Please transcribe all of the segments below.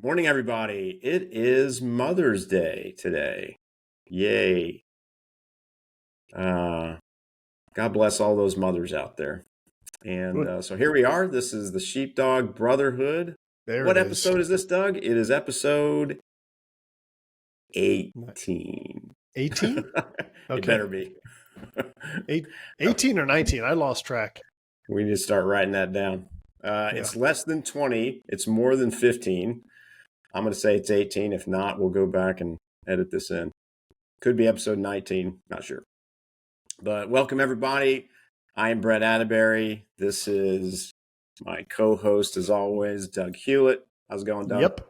Morning, everybody. It is Mother's Day today. Yay. God bless all those mothers out there. And so here we are. This is the Sheepdog Brotherhood. There What it is. episode is this, Doug? It is episode 18. 18? It better be. 18 or 19? I lost track. We need to start writing that down. It's less than 20. It's more than 15. I'm going to say it's 18. If not, we'll go back and edit this in. Could be episode 19. Not sure. But welcome, everybody. I am Brett Atterbury. This is my co-host, as always, Doug Hewlett. How's it going, Doug? Yep.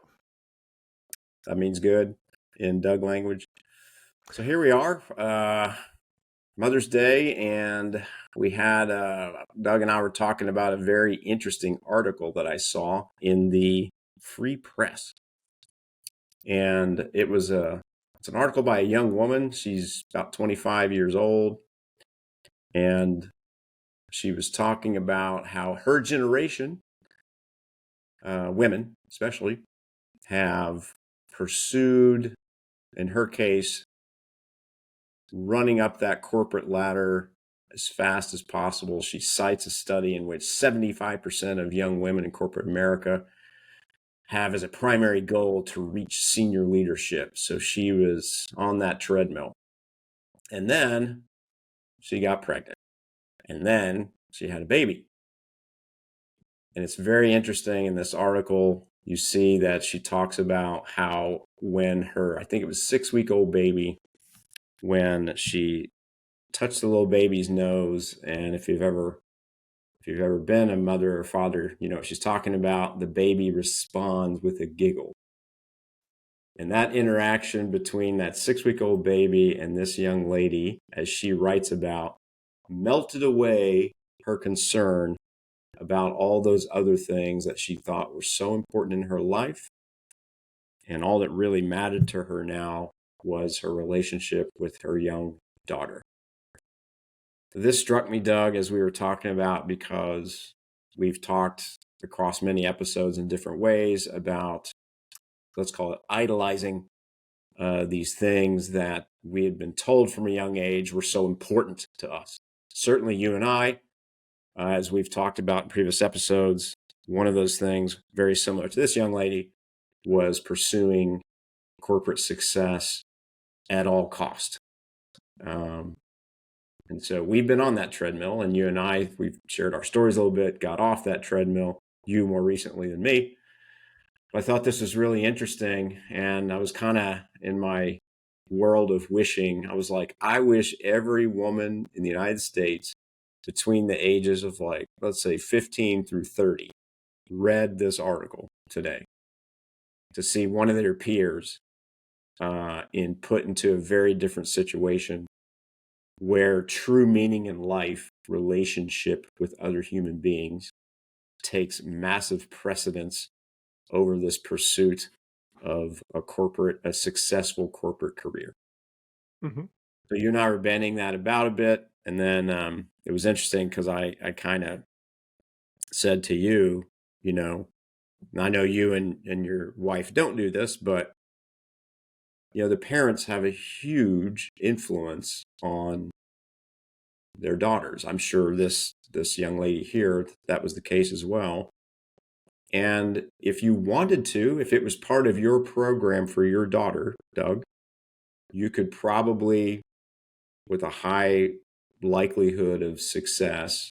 That means good in Doug language. So here we are, Mother's Day, and we had, Doug and I were talking about a very interesting article that I saw in the Free Press. And it's an article by a young woman. She's about 25 years old. And she was talking about how her generation, women especially, have pursued, in her case, running up that corporate ladder as fast as possible. She cites a study in which 75% of young women in corporate America have as a primary goal to reach senior leadership. So she was on that treadmill. And then she got pregnant. And then she had a baby. And it's very interesting in this article. You see that she talks about how when her, I think it was 6-week-old baby, when she touched the little baby's nose, and if you've ever been a mother or father, you know what she's talking about. The baby responds with a giggle. And that interaction between that 6-week-old baby and this young lady, as she writes about, melted away her concern about all those other things that she thought were so important in her life. And all that really mattered to her now was her relationship with her young daughter. This struck me, Doug, as we were talking about, because we've talked across many episodes in different ways about, let's call it idolizing, these things that we had been told from a young age were so important to us. Certainly you and I, as we've talked about in previous episodes, one of those things very similar to this young lady was pursuing corporate success at all cost. And so we've been on that treadmill, and you and I, we've shared our stories a little bit, got off that treadmill, you more recently than me. But I thought this was really interesting, and I was kind of in my world of wishing. I was like, I wish every woman in the United States between the ages of, like, let's say 15 through 30 read this article today, to see one of their peers put into a very different situation where true meaning in life, relationship with other human beings, takes massive precedence over this pursuit of a successful corporate career. Mm-hmm. So you and I were bending that about a bit. And then it was interesting because I kind of said to you, you know, and I know you and your wife don't do this, but you know, the parents have a huge influence on their daughters. I'm sure this young lady here, that was the case as well. And if you wanted to, if it was part of your program for your daughter, Doug, you could probably, with a high likelihood of success,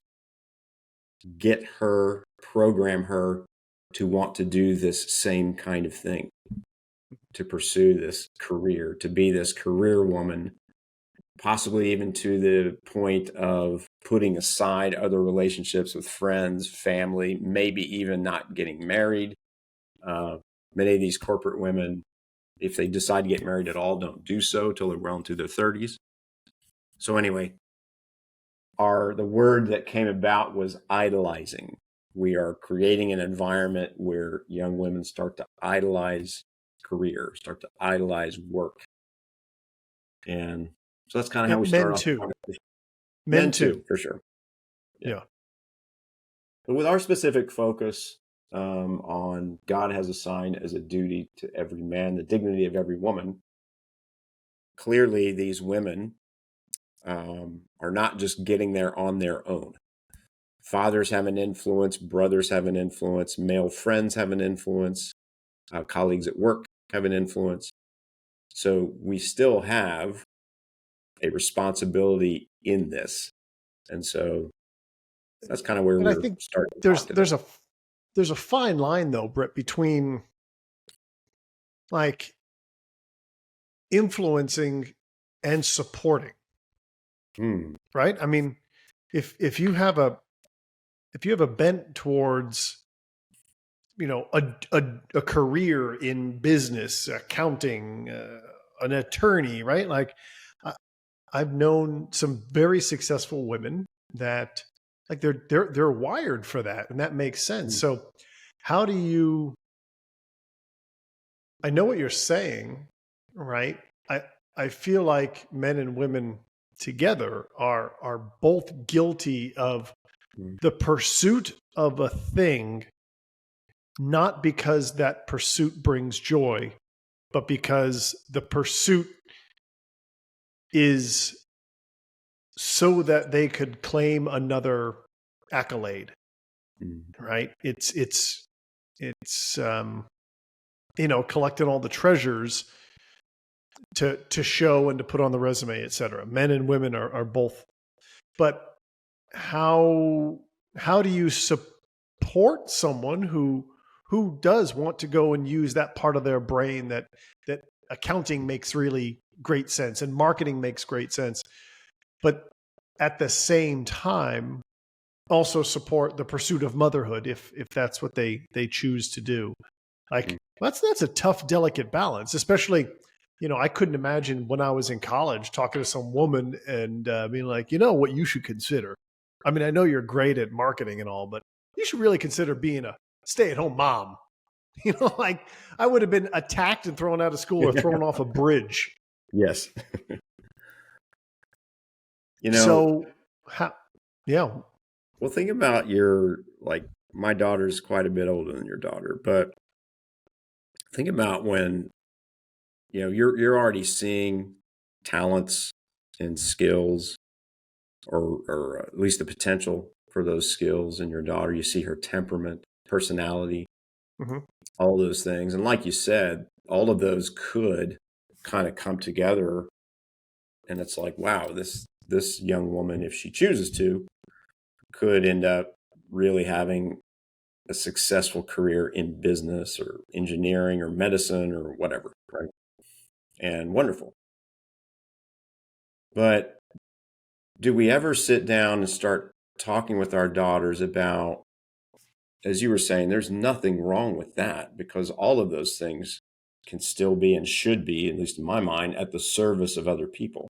program her to want to do this same kind of thing, to pursue this career, to be this career woman, possibly even to the point of putting aside other relationships with friends, family, maybe even not getting married. Many of these corporate women, if they decide to get married at all, don't do so till they're well into their 30s. So anyway, the word that came about was idolizing. We are creating an environment where young women start to idolize career, start to idolize work. And so that's kind of how we start off. Men too, for sure. Yeah. But with our specific focus, on God has assigned as a duty to every man, the dignity of every woman. Clearly, these women are not just getting there on their own. Fathers have an influence, brothers have an influence, male friends have an influence, colleagues at work have an influence. So we still have a responsibility in this. And so that's kind of where And I we're think starting to there's talk today. there's a fine line though, Brett, between like influencing and supporting, right? I mean, if you have a bent towards, you know, a career in business, accounting, an attorney, right? Like I've known some very successful women that like they're wired for that, and that makes sense. So how do you, I know what you're saying, right? I feel like men and women together are both guilty of the pursuit of a thing, not because that pursuit brings joy, but because the pursuit is so that they could claim another accolade, right? It's you know, collecting all the treasures to show and to put on the resume, et cetera. Men and women are both. But how do you support someone who does want to go and use that part of their brain that accounting makes really great sense and marketing makes great sense, but at the same time also support the pursuit of motherhood if that's what they choose to do? Like that's a tough, delicate balance, especially, you know, I couldn't imagine when I was in college talking to some woman and being like, you know, what you should consider. I mean, I know you're great at marketing and all, but you should really consider being a stay-at-home mom. You know, like I would have been attacked and thrown out of school or thrown off a bridge. Yes. You know, So, yeah. well, think about like, my daughter's quite a bit older than your daughter, but think about when, you know, you're already seeing talents and skills, or at least the potential for those skills in your daughter. You see her temperament, personality, all those things. And like you said, all of those could kind of come together. And it's like, wow, this young woman, if she chooses to, could end up really having a successful career in business or engineering or medicine or whatever, right? And wonderful. But do we ever sit down and start talking with our daughters about, as you were saying, there's nothing wrong with that, because all of those things can still be and should be, at least in my mind, at the service of other people,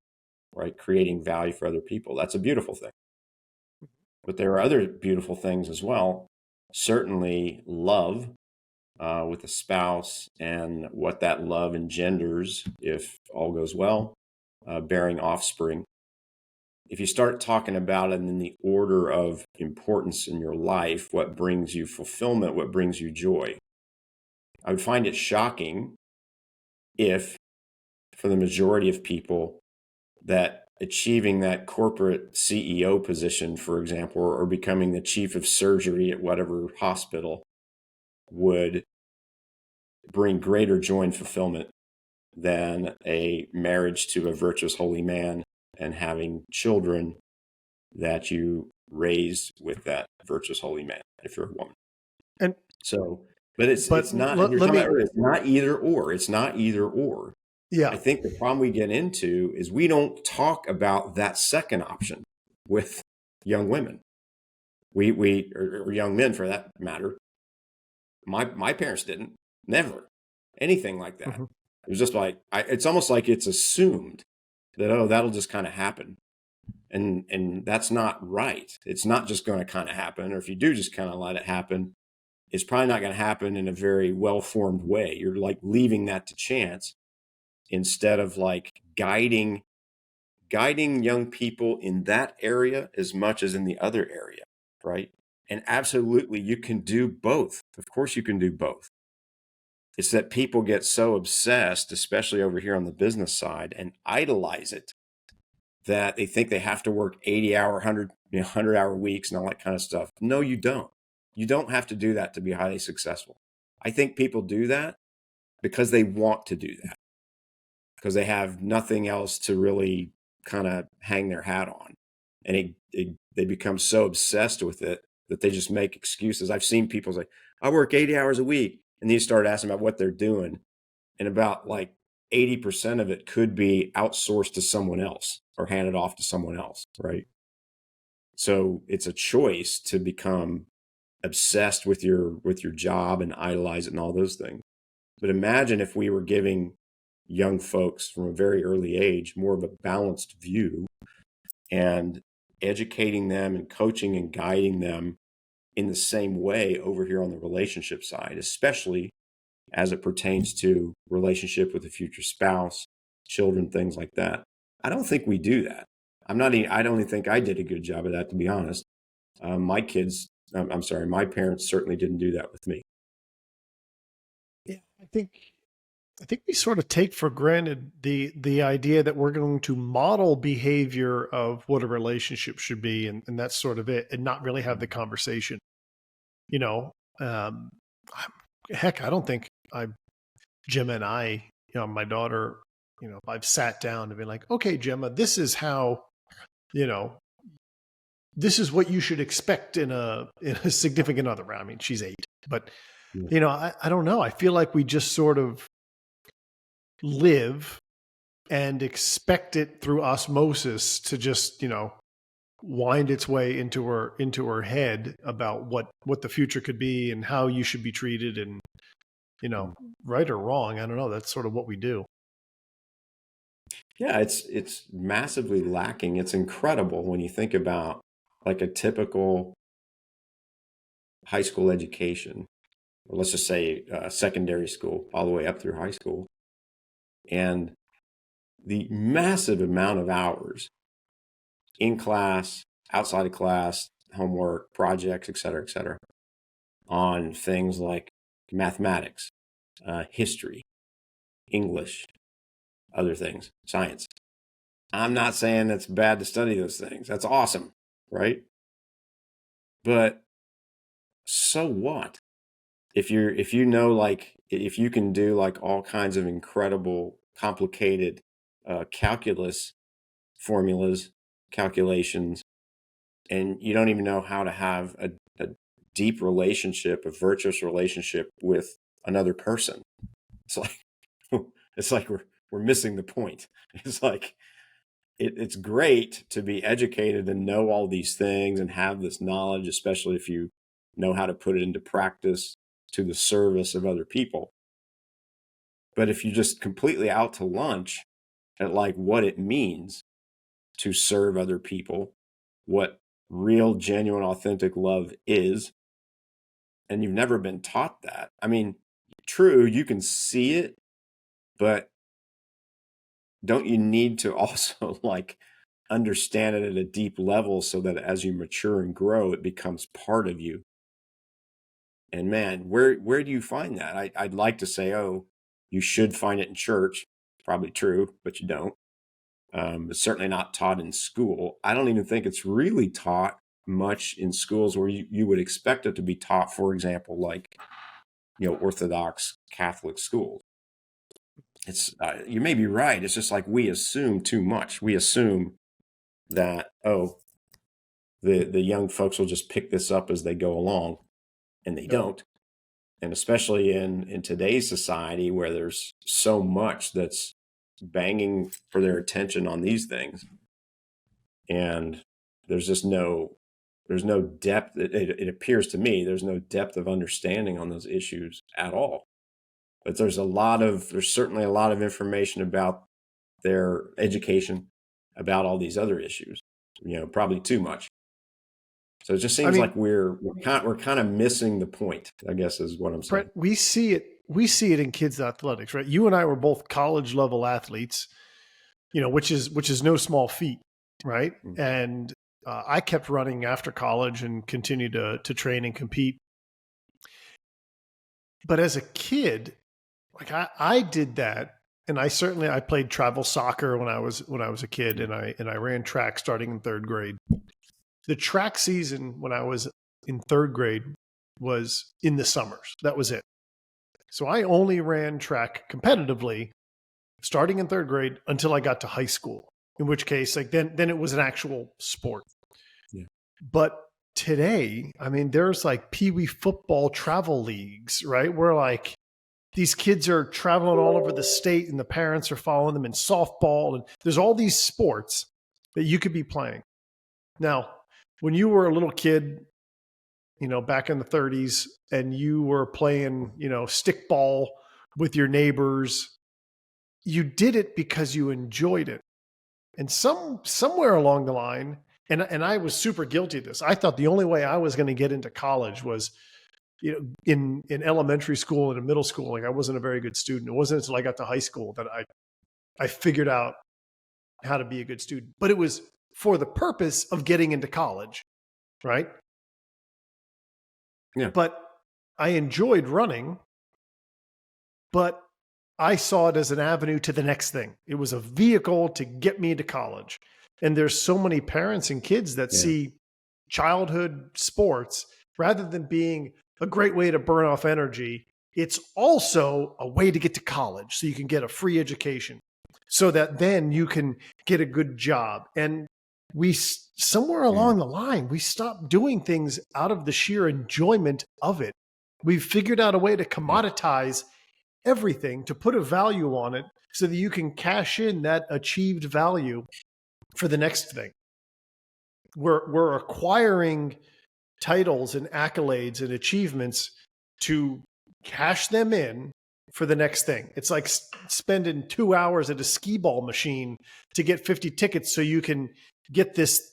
right? Creating value for other people. That's a beautiful thing. But there are other beautiful things as well. Certainly love with a spouse and what that love engenders, if all goes well, bearing offspring. If you start talking about it in the order of importance in your life, what brings you fulfillment, what brings you joy, I would find it shocking if, for the majority of people, that achieving that corporate CEO position, for example, or becoming the chief of surgery at whatever hospital would bring greater joy and fulfillment than a marriage to a virtuous holy man and having children that you raised with that virtuous holy man, if you're a woman. And so, but it's not, and you're talking about, it's not either or. It's not either or. Yeah. I think the problem we get into is we don't talk about that second option with young women. Or young men for that matter. My parents didn't, never, anything like that. It was just like, it's almost like it's assumed that, oh, that'll just kind of happen. And that's not right. It's not just going to kind of happen. Or if you do just kind of let it happen, it's probably not going to happen in a very well-formed way. You're like leaving that to chance instead of like guiding young people in that area as much as in the other area, right? And absolutely, you can do both. Of course, you can do both. It's that people get so obsessed, especially over here on the business side, and idolize it, that they think they have to work 80-hour, 100-hour weeks and all that kind of stuff. No, you don't. You don't have to do that to be highly successful. I think people do that because they want to do that, because they have nothing else to really kind of hang their hat on. And they become so obsessed with it that they just make excuses. I've seen people say, I work 80 hours a week. And then you start asking about what they're doing. And about like 80% of it could be outsourced to someone else or handed off to someone else, right? So it's a choice to become obsessed with your job and idolize it and all those things. But imagine if we were giving young folks from a very early age more of a balanced view and educating them and coaching and guiding them in the same way over here on the relationship side, especially as it pertains to relationship with a future spouse, children, things like that. I don't think we do that. I don't even think I did a good job of that, to be honest. My kids, I'm sorry, my parents certainly didn't do that with me. Yeah, I think we sort of take for granted the idea that we're going to model behavior of what a relationship should be, and that's sort of it, and not really have the conversation. You know, heck, I don't think Gemma and I, my daughter, I've sat down and been like, okay, Gemma, this is how, this is what you should expect in a significant other. I mean, she's 8, but I don't know. I feel like we just sort of live and expect it through osmosis to just, wind its way into her head about what the future could be and how you should be treated, and right or wrong, I don't know. That's sort of what we do. Yeah, it's massively lacking. It's incredible when you think about like a typical high school education, or let's just say secondary school, all the way up through high school, and the massive amount of hours in class, outside of class, homework, projects, et cetera, on things like mathematics, history, English, other things, science. I'm not saying it's bad to study those things. That's awesome, right? But so what? If you know, like, if you can do like all kinds of incredible, complicated calculus formulas, calculations, and you don't even know how to have a deep relationship, a virtuous relationship with another person, it's like it's like we're missing the point. It's like it's great to be educated and know all these things and have this knowledge, especially if you know how to put it into practice to the service of other people. But if you're just completely out to lunch at like what it means to serve other people, what real, genuine, authentic love is, and you've never been taught that. I mean, true, you can see it, but don't you need to also like understand it at a deep level so that as you mature and grow, it becomes part of you? And man, where do you find that? I'd like to say, oh, you should find it in church. Probably true, but you don't. It's certainly not taught in school. I don't even think it's really taught much in schools where you would expect it to be taught, for example, like, Orthodox Catholic schools. It's you may be right. It's just like we assume too much. We assume that, oh, the young folks will just pick this up as they go along, and they don't. And especially in today's society where there's so much that's banging for their attention on these things, and there's no depth. It appears to me there's no depth of understanding on those issues at all. But there's certainly a lot of information about their education about all these other issues, probably too much. So it just seems like we're kind of missing the point, I guess, is what I'm saying. Brett, we see it in kids' athletics, right? You and I were both college level athletes, which is no small feat, right? Mm-hmm. And I kept running after college and continued to train and compete. But as a kid, like I did that, and I played travel soccer when I was a kid, and I ran track starting in third grade. The track season when I was in third grade was in the summers. That was it. So I only ran track competitively starting in third grade until I got to high school, in which case, like then it was an actual sport. Yeah. But today, I mean, there's like peewee football travel leagues, right? Where like these kids are traveling all over the state and the parents are following them in softball. And there's all these sports that you could be playing. Now, when you were a little kid, back in the 30s, and you were playing, stickball with your neighbors, you did it because you enjoyed it. And somewhere along the line, and I was super guilty of this. I thought the only way I was going to get into college was, in elementary school and in middle school. Like I wasn't a very good student. It wasn't until I got to high school that I figured out how to be a good student. But it was for the purpose of getting into college, right? Yeah. But I enjoyed running, but I saw it as an avenue to the next thing. It was a vehicle to get me to college. And there's so many parents and kids that see childhood sports, rather than being a great way to burn off energy, it's also a way to get to college so you can get a free education so that then you can get a good job. And we, somewhere along the line, we stopped doing things out of the sheer enjoyment of it. We've figured out a way to commoditize everything, to put a value on it so that you can cash in that achieved value for the next thing. We're acquiring titles and accolades and achievements to cash them in for the next thing. It's like spending 2 hours at a skee ball machine to get 50 tickets so you can get this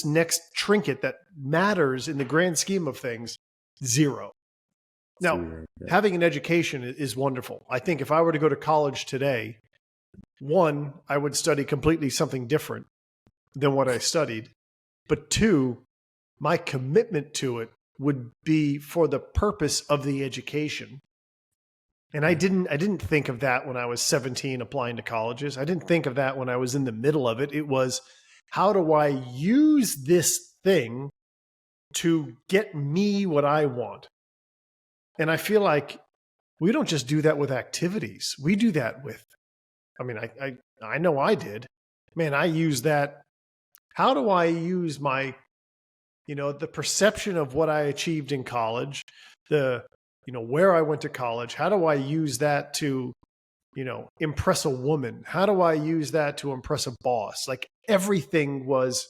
next trinket that matters in the grand scheme of things. Zero. Now, having an education is wonderful. I think if I were to go to college today, one, I would study completely something different than what I studied. But two, my commitment to it would be for the purpose of the education. And I didn't think of that when I was 17 applying to colleges. I didn't think of that when I was in the middle of it. It was, how do I use this thing to get me what I want? And I feel like we don't just do that with activities. We do that with, I know I did. Man, I use that. How do I use my, the perception of what I achieved in college, where I went to college? How do I use that to, impress a woman? How do I use that to impress a boss? Like everything was,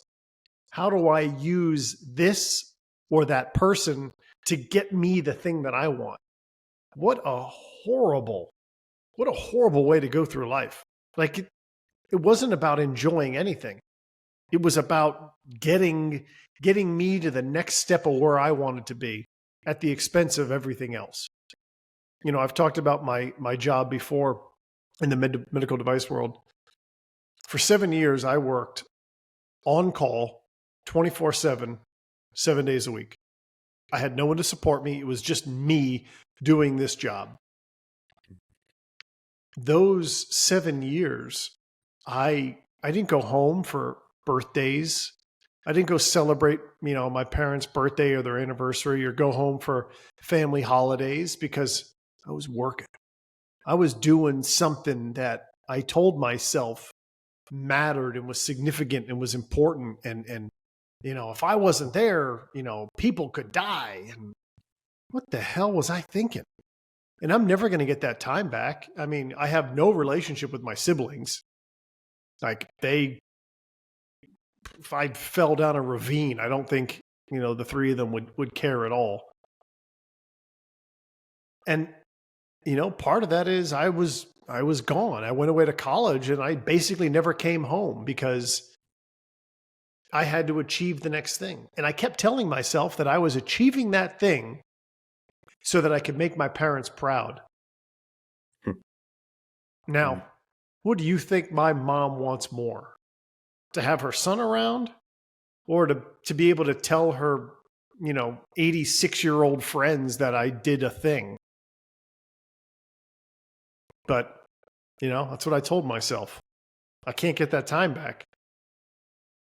how do I use this or that person to get me the thing that I want? What a horrible way to go through life. Like it wasn't about enjoying anything. It was about getting me to the next step of where I wanted to be at the expense of everything else. I've talked about my job before in the medical device world. For 7 years, I worked on call 24/7, 7 days a week. I had no one to support me. It was just me doing this job. Those 7 years, I didn't go home for birthdays. I didn't go celebrate, my parents' birthday or their anniversary, or go home for family holidays, because I was working. I was doing something that I told myself mattered and was significant and was important. And if I wasn't there, people could die. And what the hell was I thinking? And I'm never going to get that time back. I mean, I have no relationship with my siblings. Like if I fell down a ravine, I don't think, the three of them would care at all. And, part of that is I was gone. I went away to college and I basically never came home because I had to achieve the next thing. And I kept telling myself that I was achieving that thing so that I could make my parents proud. Now, what do you think my mom wants more? To have her son around, or to be able to tell her, 86-year-old friends that I did a thing. But, that's what I told myself. I can't get that time back.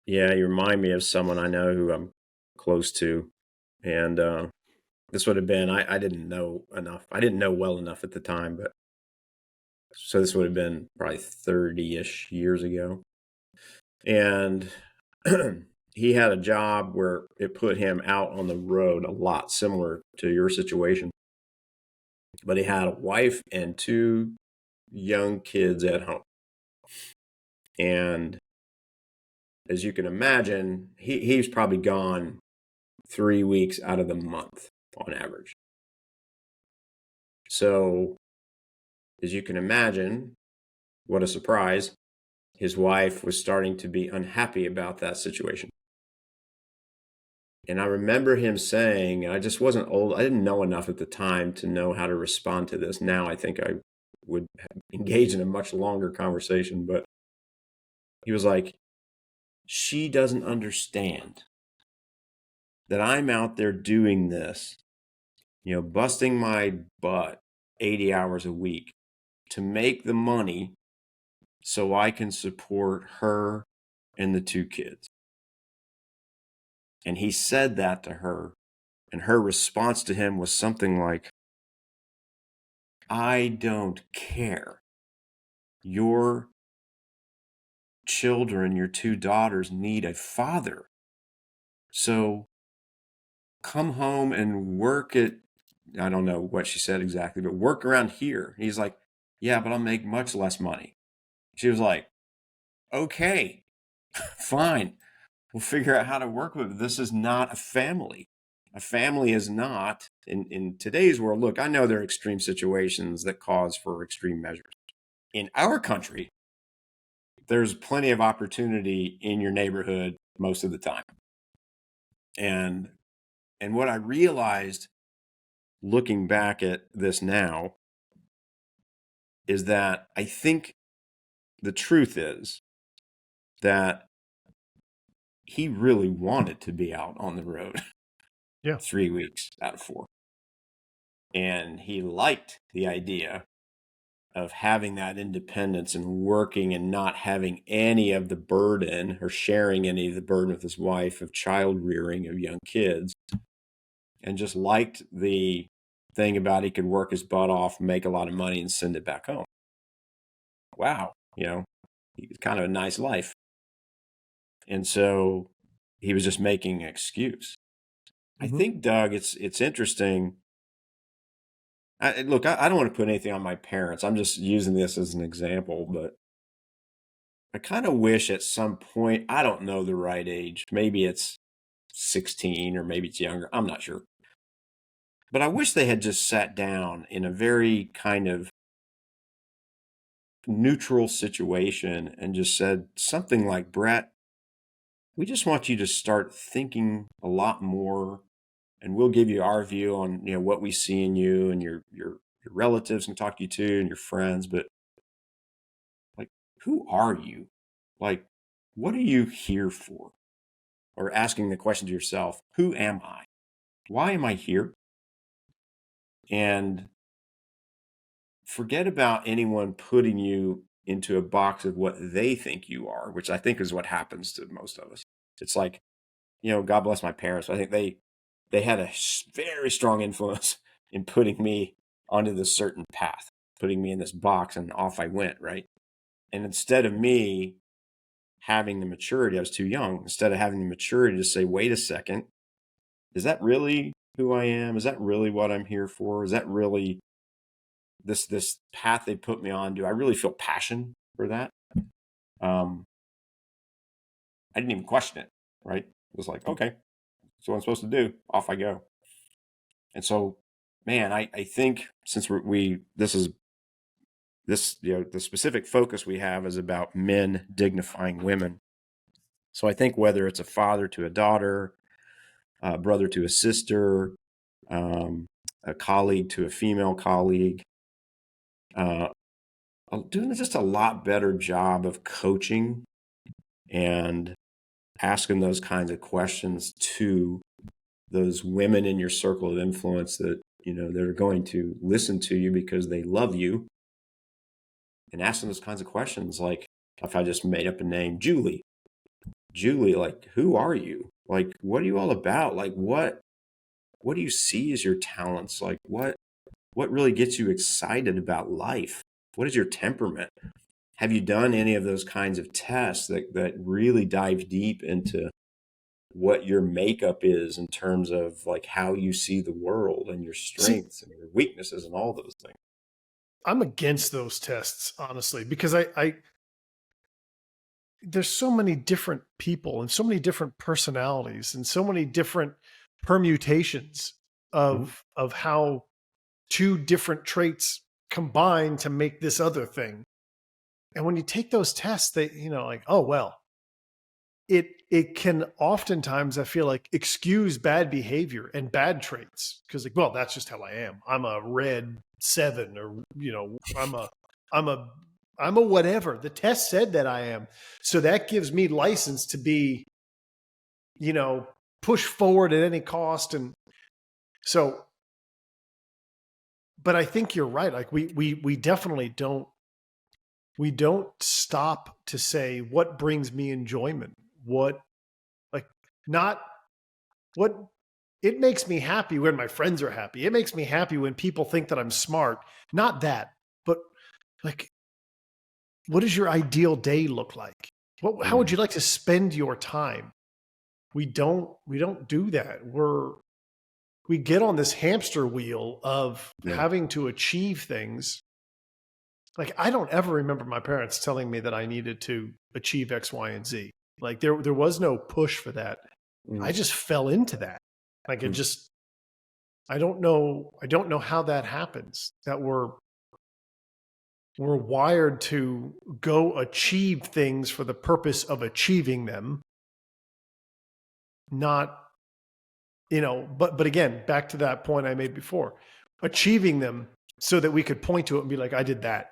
Yeah, you remind me of someone I know who I'm close to. And this would have been, I didn't know enough. I didn't know well enough at the time, but so this would have been probably 30-ish years ago. And he had a job where it put him out on the road a lot, similar to your situation. But he had a wife and 2 young kids at home. And as you can imagine, he's probably gone 3 weeks out of the month on average. So, as you can imagine, what a surprise, his wife was starting to be unhappy about that situation. And I remember him saying, I just wasn't old, I didn't know enough at the time to know how to respond to this. Now I think I would engage in a much longer conversation, but he was like, she doesn't understand that I'm out there doing this, busting my butt 80 hours a week to make the money so I can support her and the 2 kids. And he said that to her, and her response to him was something like, I don't care. Your children, your 2 daughters need a father. So come home and work at, I don't know what she said exactly, but work around here. He's like, yeah, but I'll make much less money. She was like, okay, fine. We'll figure out how to work with it. This is not a family. A family is not, in today's world, look, I know there are extreme situations that cause for extreme measures. In our country, there's plenty of opportunity in your neighborhood most of the time. And what I realized looking back at this now is that I think the truth is that he really wanted to be out on the road. Yeah. 3 weeks out of 4. And he liked the idea of having that independence and working and not having any of the burden or sharing any of the burden with his wife of child rearing of young kids, and just liked the thing about he could work his butt off, make a lot of money, and send it back home. Wow, it's kind of a nice life. And so he was just making an excuse. I think, Doug, it's interesting. Look, I don't want to put anything on my parents. I'm just using this as an example, but I kind of wish at some point, I don't know the right age. Maybe it's 16 or maybe it's younger. I'm not sure. But I wish they had just sat down in a very kind of neutral situation and just said something like, Brett, we just want you to start thinking a lot more, and we'll give you our view on what we see in you, and your relatives can talk to you too, and your friends. But like, who are you? Like, what are you here for? Or asking the question to yourself, who am I? Why am I here? And forget about anyone putting you into a box of what they think you are, which I think is what happens to most of us. It's like, God bless my parents. I think they had a very strong influence in putting me onto this certain path, putting me in this box, and off I went, right? And instead of me having the maturity, I was too young, instead of having the maturity to say, wait a second, is that really who I am? Is that really what I'm here for? Is that really this path they put me on? Do I really feel passion for that? I didn't even question it, right? It was like, okay, that's what I'm supposed to do. Off I go. And so, man, I think since this is the specific focus we have is about men dignifying women. So I think whether it's a father to a daughter, a brother to a sister, a colleague to a female colleague, doing just a lot better job of coaching and asking those kinds of questions to those women in your circle of influence that, they're going to listen to you because they love you, and asking those kinds of questions. Like, if I just made up a name, Julie, like, who are you? Like, what are you all about? Like, what do you see as your talents? Like, what really gets you excited about life? What is your temperament? Have you done any of those kinds of tests that really dive deep into what your makeup is in terms of like how you see the world and your See, strengths and your weaknesses and all those things? I'm against those tests, honestly, because I there's so many different people and so many different personalities and so many different permutations Mhm. of how two different traits combine to make this other thing. And when you take those tests, they, like, oh well, it can oftentimes, I feel like, excuse bad behavior and bad traits because, like, well, that's just how I am. I'm a red 7, or I'm a I'm a whatever. The test said that I am, so that gives me license to be, push forward at any cost. And so, but I think you're right. Like, we definitely don't stop to say what brings me enjoyment, what, like, not what, it makes me happy when my friends are happy. It makes me happy when people think that I'm smart. Not that, but, like, what does your ideal day look like? How would Mm. you like to spend your time? We don't do that. We get on this hamster wheel of Yeah. having to achieve things. Like, I don't ever remember my parents telling me that I needed to achieve X, Y, and Z. Like, there was no push for that. I Mm. just fell into that. Like, it Mm. just, I don't know how that happens. That we're wired to go achieve things for the purpose of achieving them, not, but again, back to that point I made before, achieving them so that we could point to it and be like, I did that.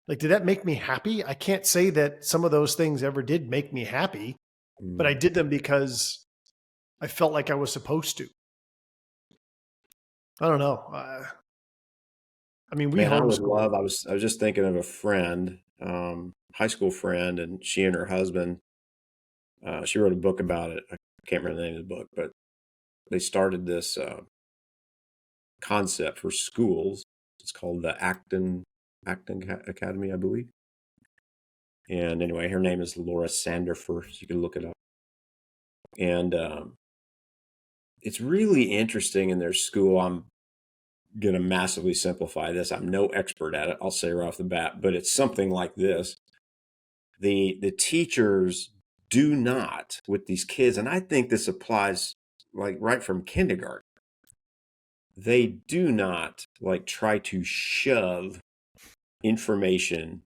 Like, did that make me happy? I can't say that some of those things ever did make me happy, but I Mm. did them because I felt like I was supposed to. I don't know. I mean, we Man, I would homeschool. love. I was just thinking of a friend, high school friend, and she and her husband. She wrote a book about it. I can't remember the name of the book, but they started this concept for schools. It's called the Acton Academy, I believe. And anyway, her name is Laura Sanderford. You can look it up. And it's really interesting in their school. I'm going to massively simplify this. I'm no expert at it. I'll say right off the bat, but it's something like this. The teachers do not, with these kids, and I think this applies like right from kindergarten. They do not like try to shove information,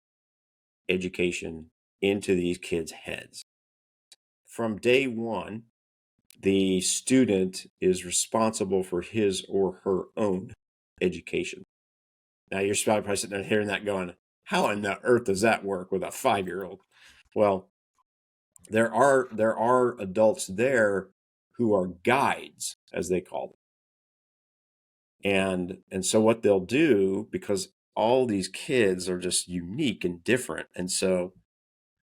education into these kids' heads. From day one, the student is responsible for his or her own education. Now, you're probably sitting there hearing that going, how in the earth does that work with a 5-year-old? Well, there are adults there who are guides, as they call them. And so what they'll do, because all these kids are just unique and different, and so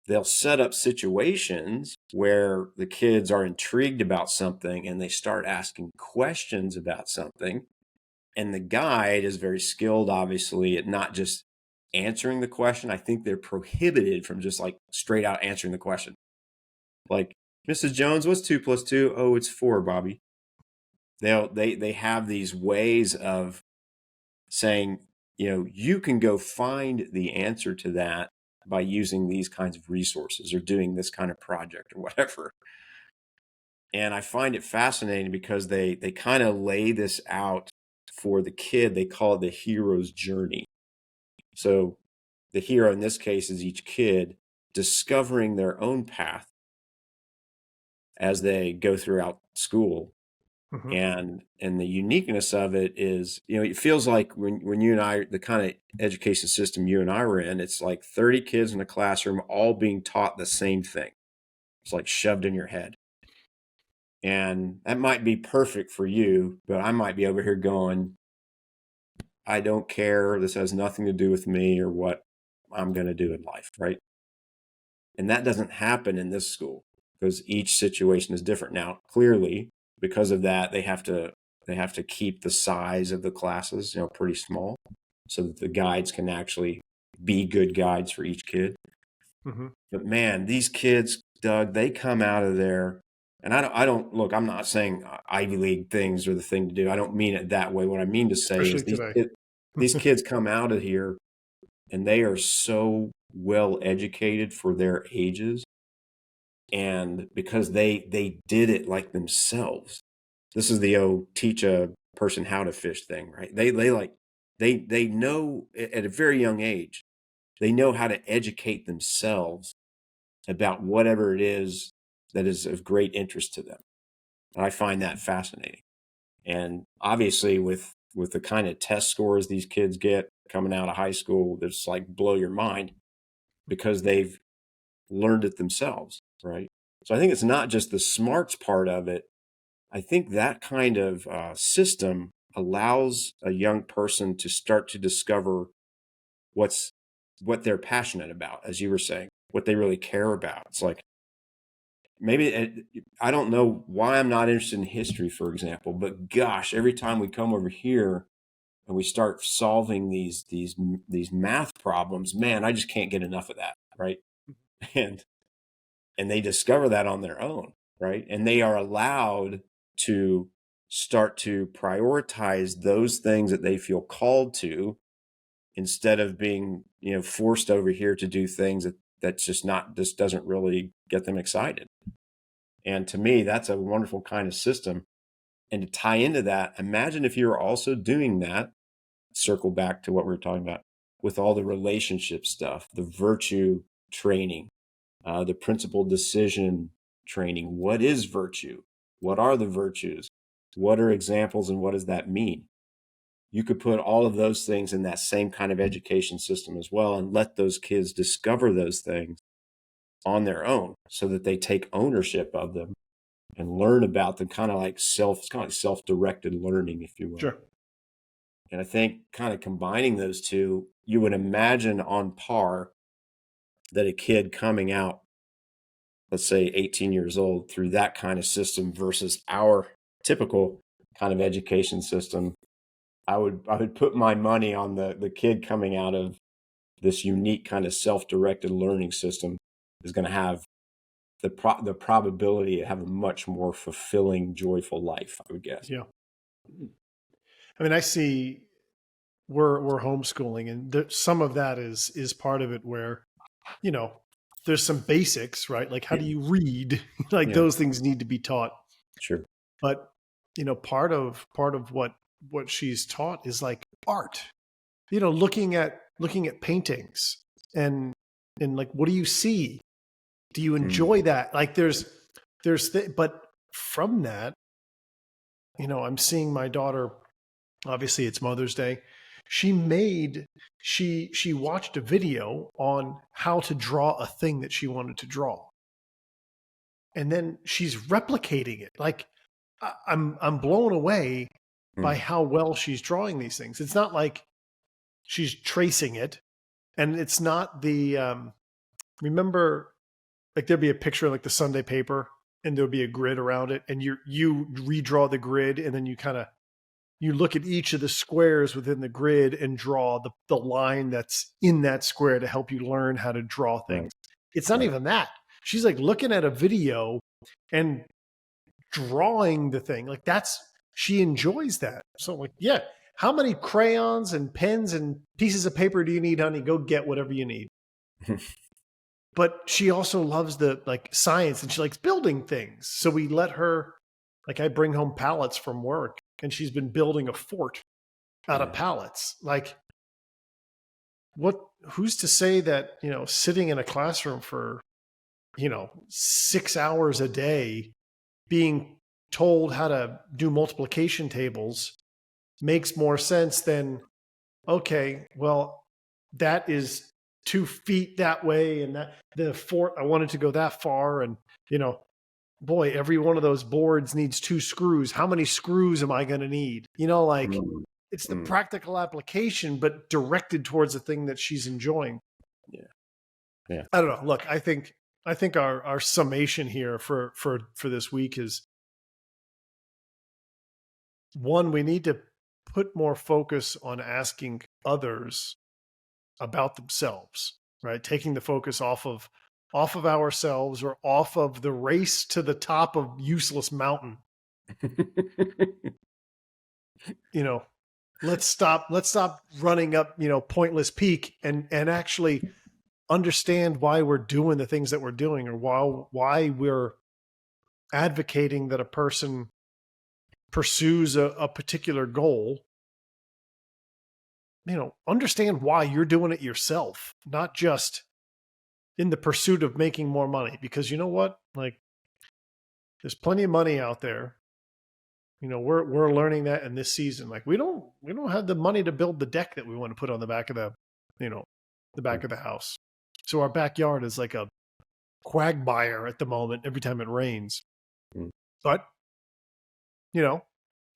they'll set up situations where the kids are intrigued about something and they start asking questions about something. And the guide is very skilled, obviously, at not just answering the question. I think they're prohibited from just like straight out answering the question. Like, Mrs. Jones, what's 2 plus 2? Oh, it's 4, Bobby. They have these ways of saying, you can go find the answer to that by using these kinds of resources or doing this kind of project or whatever. And I find it fascinating because they kind of lay this out for the kid. They call it the hero's journey. So the hero in this case is each kid discovering their own path as they go throughout school. Mhm. And the uniqueness of it is, it feels like when you and I, the kind of education system you and I were in, it's like 30 kids in a classroom all being taught the same thing. It's like shoved in your head. And that might be perfect for you, but I might be over here going, I don't care. This has nothing to do with me or what I'm going to do in life, right? And that doesn't happen in this school because each situation is different. Now, clearly, because of that, they have to keep the size of the classes, pretty small, so that the guides can actually be good guides for each kid. Mm-hmm. But man, these kids, Doug, they come out of there, and I don't look. I'm not saying Ivy League things are the thing to do. I don't mean it that way. What I mean to say Especially is today. these kids come out of here, and they are so well educated for their ages, and because they did it like themselves. This is the teach a person how to fish thing, right? They know at a very young age, they know how to educate themselves about whatever it is that is of great interest to them. And I find that fascinating. And obviously with the kind of test scores these kids get coming out of high school, that's like blow your mind because they've learned it themselves, right? So I think it's not just the smarts part of it. I think that kind of system allows a young person to start to discover what they're passionate about, as you were saying, what they really care about. It's like I don't know why I'm not interested in history, for example, but gosh, every time we come over here and we start solving these math problems, man, I just can't get enough of that, right? And they discover that on their own, right? And they are allowed to start to prioritize those things that they feel called to instead of being, forced over here to do things that's just doesn't really get them excited. And to me, that's a wonderful kind of system. And to tie into that, imagine if you were also doing that, circle back to what we were talking about with all the relationship stuff, the virtue training, the principal decision training. What is virtue? What are the virtues? What are examples and what does that mean? You could put all of those things in that same kind of education system as well and let those kids discover those things on their own so that they take ownership of them and learn about them, it's kind of like self-directed learning, if you will. Sure. And I think kind of combining those two, you would imagine on par that a kid coming out, let's say 18 years old, through that kind of system versus our typical kind of education system, I would put my money on the kid coming out of this unique kind of self-directed learning system is going to have the probability to have a much more fulfilling, joyful life, I would guess. Yeah. I mean, I see we're homeschooling, and some of that is part of it where, there's some basics, right? Like how do you read? Like Yeah, those things need to be taught. sure. But, part of what she's taught is like art, looking at paintings and like, what do you see? Do you enjoy that? Like but from that, I'm seeing my daughter, obviously it's Mother's Day. She watched a video on how to draw a thing that she wanted to draw. And then she's replicating it. Like I'm blown away by how well she's drawing these things. It's not like she's tracing it, and it's not the remember, like there'd be a picture of like the Sunday paper and there'll be a grid around it, and you redraw the grid, and then you look at each of the squares within the grid and draw the line that's in that square to help you learn how to draw things. Right. It's not even that. She's like looking at a video and drawing the thing. Like she enjoys that. So like, yeah, how many crayons and pens and pieces of paper do you need, honey? Go get whatever you need. But she also loves the like science, and she likes building things. So we let her, like I bring home pallets from work, and she's been building a fort out of pallets. Like who's to say that, sitting in a classroom for, 6 hours a day, being told how to do multiplication tables makes more sense than, okay, well, that is 2 feet that way, and that the fort, I wanted to go that far. And, boy, every one of those boards needs 2 screws. How many screws am I going to need? Like, Mm, it's the mm, practical application, but directed towards a thing that she's enjoying. yeah. Yeah. I don't know. Look, I think our summation here for this week is, one, we need to put more focus on asking others about themselves, right? Taking the focus off of ourselves, or off of the race to the top of useless mountain. Let's stop running up, pointless peak, and actually understand why we're doing the things that we're doing, or why we're advocating that a person pursues a particular goal. Understand why you're doing it yourself, not just in the pursuit of making more money. Because you know what? Like, there's plenty of money out there. We're learning that in this season. Like, we don't have the money to build the deck that we want to put on the back of the back of the house. So our backyard is like a quagmire at the moment every time it rains. Mm. But,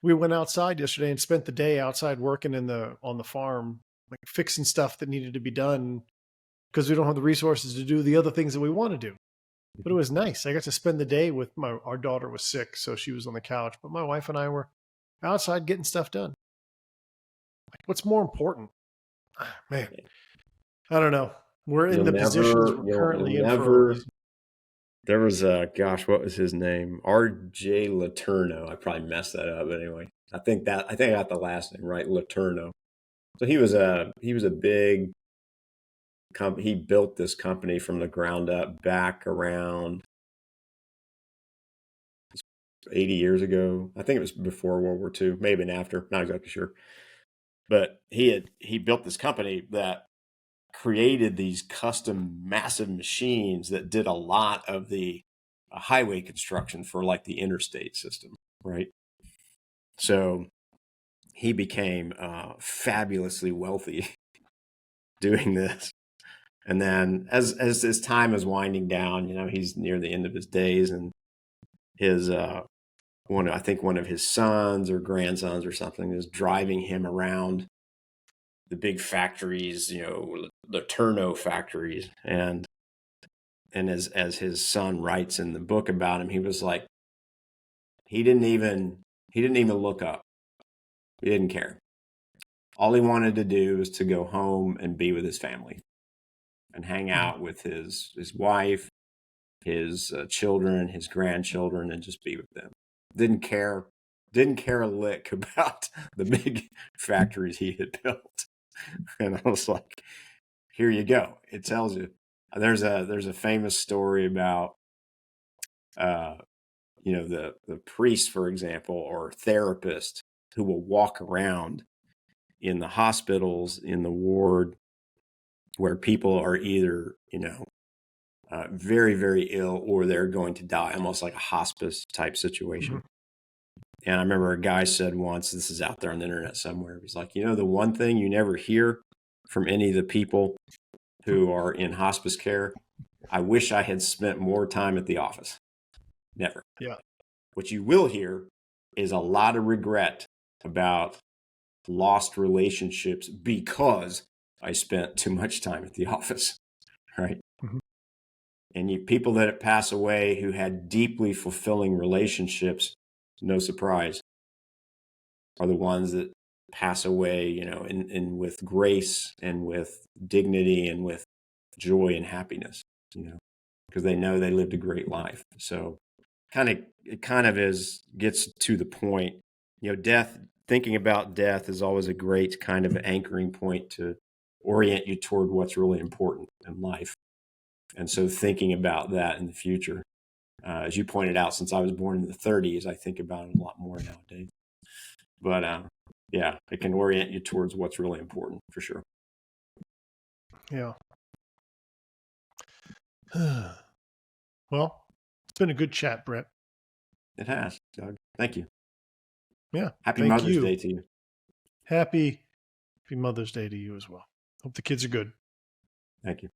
we went outside yesterday and spent the day outside working on the farm, like fixing stuff that needed to be done, because we don't have the resources to do the other things that we want to do. But it was nice. I got to spend the day with our daughter was sick, so she was on the couch, but my wife and I were outside getting stuff done. Like, what's more important? Man, I don't know. We're in the positions we're currently in for a reason. There was gosh, what was his name? R.J. Letourneau. I probably messed that up, but anyway. I think I got the last name right, Letourneau. So he was a big he built this company from the ground up back around 80 years ago. I think it was before World War II, maybe after, not exactly sure. But he built this company that created these custom massive machines that did a lot of the highway construction for like the interstate system, right? So he became fabulously wealthy doing this. And then as his time is winding down, he's near the end of his days, and his one of his sons or grandsons or something is driving him around the big factories, the Turno factories. And as his son writes in the book about him, he was like, he didn't even look up. He didn't care. All he wanted to do was to go home and be with his family and hang out with his wife, his children, his grandchildren, and just be with them. Didn't care a lick about the big factories he had built. And I was like, here you go. It tells you. There's a famous story about the priest, for example, or therapist who will walk around in the hospitals, in the ward, where people are either very, very ill, or they're going to die, almost like a hospice type situation. Mm-hmm. And I remember a guy said once, this is out there on the internet somewhere, he's like, the one thing you never hear from any of the people who are in hospice care, I wish I had spent more time at the office. Never. Yeah. What you will hear is a lot of regret about lost relationships because I spent too much time at the office, right? Mm-hmm. And people that pass away who had deeply fulfilling relationships, no surprise, are the ones that pass away, in with grace and with dignity and with joy and happiness, because they know they lived a great life. So it kind of gets to the point, death, thinking about death is always a great kind of anchoring point to orient you toward what's really important in life. And so thinking about that in the future, as you pointed out, since I was born in the 30s, I think about it a lot more nowadays. But yeah, it can orient you towards what's really important for sure. Yeah. Well, it's been a good chat, Brett. It has, Doug. Thank you. Yeah. Happy Mother's Day to you. Happy Mother's Day to you as well. Hope the kids are good. Thank you.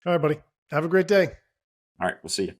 All right, buddy. Have a great day. All right. We'll see you.